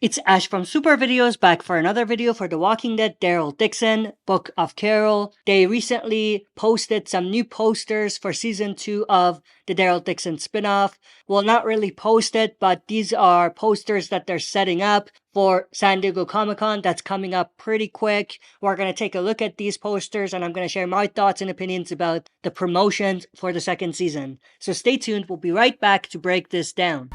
It's Ash from SuperVideos back for another video for The Walking Dead Daryl Dixon, Book of Carol. They recently posted some new posters for Season 2 of the Daryl Dixon spinoff. Well, not really posted, but these are posters that they're setting up for San Diego Comic-Con. That's coming up pretty quick. We're going to take a look at these posters and I'm going to share my thoughts and opinions about the promotions for the second season. So stay tuned, we'll be right back to break this down.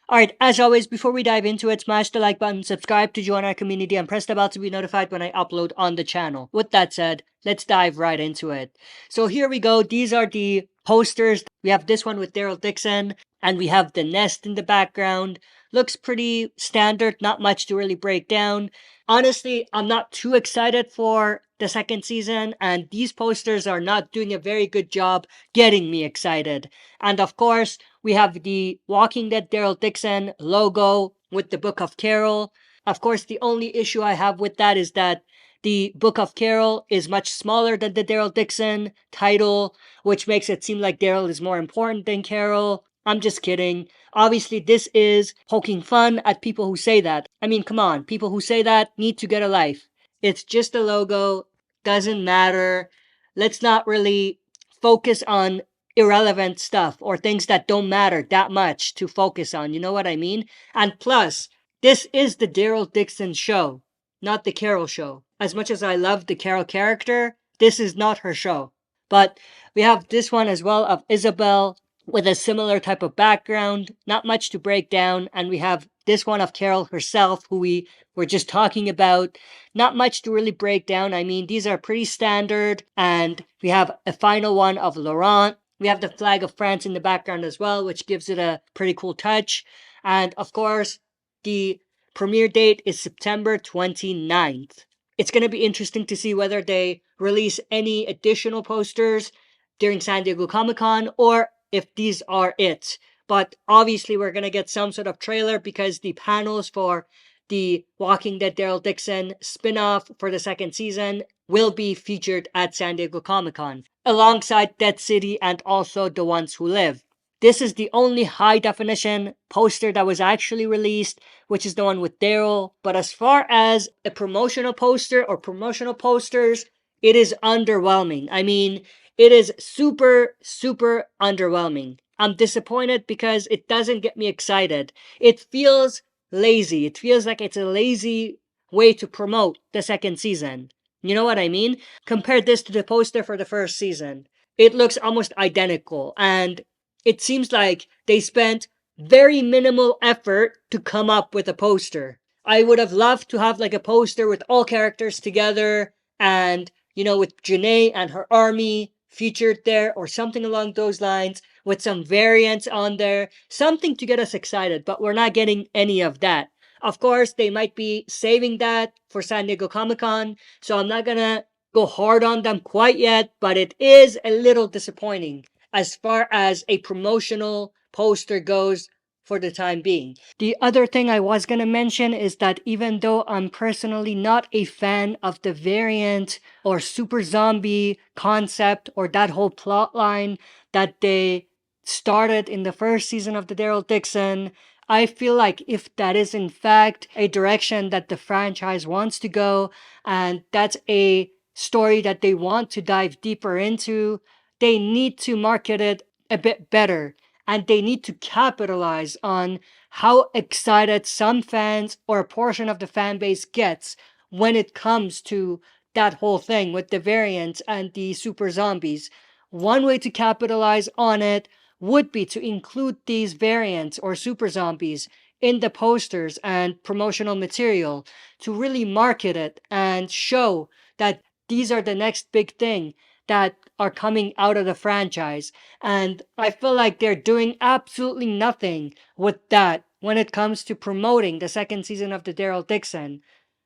Alright, as always, before we dive into it, smash the like button, subscribe to join our community, and press the bell to be notified when I upload on the channel. With that said, let's dive right into it. So here we go. These are the posters. We have this one with Daryl Dixon, and we have the nest in the background. Looks pretty standard, not much to really break down. Honestly, I'm not too excited for the second season, and these posters are not doing a very good job getting me excited. And of course, we have the Walking Dead Daryl Dixon logo with the Book of Carol. Of course, the only issue I have with that is that the Book of Carol is much smaller than the Daryl Dixon title, which makes it seem like Daryl is more important than Carol. I'm just kidding. Obviously, this is poking fun at people who say that. I mean, come on, people who say that need to get a life. It's just a logo, doesn't matter. Let's not really focus on irrelevant stuff or things that don't matter that much to focus on. You know what I mean? And plus, this is the Daryl Dixon show, not the Carol show. As much as I love the Carol character, this is not her show. But we have this one as well of Isabel with a similar type of background, not much to break down. And we have this one of Carol herself, who we were just talking about. Not much to really break down. I mean, these are pretty standard. And we have a final one of Laurent. We have the flag of France in the background as well, which gives it a pretty cool touch. And of course, the premiere date is September 29th. It's going to be interesting to see whether they release any additional posters during San Diego Comic-Con or if these are it. But obviously, we're going to get some sort of trailer because the panels for the Walking Dead Daryl Dixon spin-off for the second season will be featured at San Diego Comic-Con, alongside Dead City and also The Ones Who Live. This is the only high-definition poster that was actually released, which is the one with Daryl. But as far as a promotional poster or promotional posters, it is underwhelming. I mean, it is super, super underwhelming. I'm disappointed because it doesn't get me excited. It feels lazy. It feels like it's a lazy way to promote the second season. You know what I mean? Compare this to the poster for the first season. It looks almost identical, and it seems like they spent very minimal effort to come up with a poster. I would have loved to have like a poster with all characters together and, you know, with Janae and her army featured there or something along those lines, with some variants on there, something to get us excited, but we're not getting any of that. Of course, they might be saving that for San Diego Comic-Con, so I'm not gonna go hard on them quite yet, but it is a little disappointing as far as a promotional poster goes for the time being. The other thing I was going to mention is that even though I'm personally not a fan of the variant or super zombie concept or that whole plot line that they started in the first season of the Daryl Dixon, I feel like if that is in fact a direction that the franchise wants to go, and that's a story that they want to dive deeper into, they need to market it a bit better. And they need to capitalize on how excited some fans or a portion of the fan base gets when it comes to that whole thing with the variants and the super zombies. One way to capitalize on it would be to include these variants or super zombies in the posters and promotional material to really market it and show that these are the next big thing that are coming out of the franchise. And I feel like they're doing absolutely nothing with that when it comes to promoting the second season of the Daryl Dixon.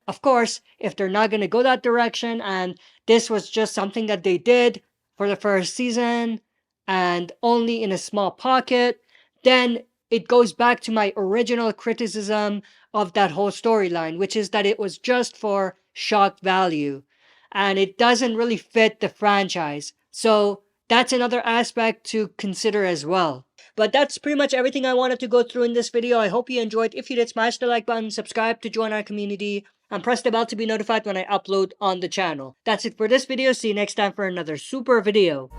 Of course, if they're not going to go that direction and this was just something that they did for the first season and only in a small pocket, then it goes back to my original criticism of that whole storyline, which is that it was just for shock value. And it doesn't really fit the franchise. So that's another aspect to consider as well. But that's pretty much everything I wanted to go through in this video. I hope you enjoyed. If you did, smash the like button, subscribe to join our community, and press the bell to be notified when I upload on the channel. That's it for this video. See you next time for another super video.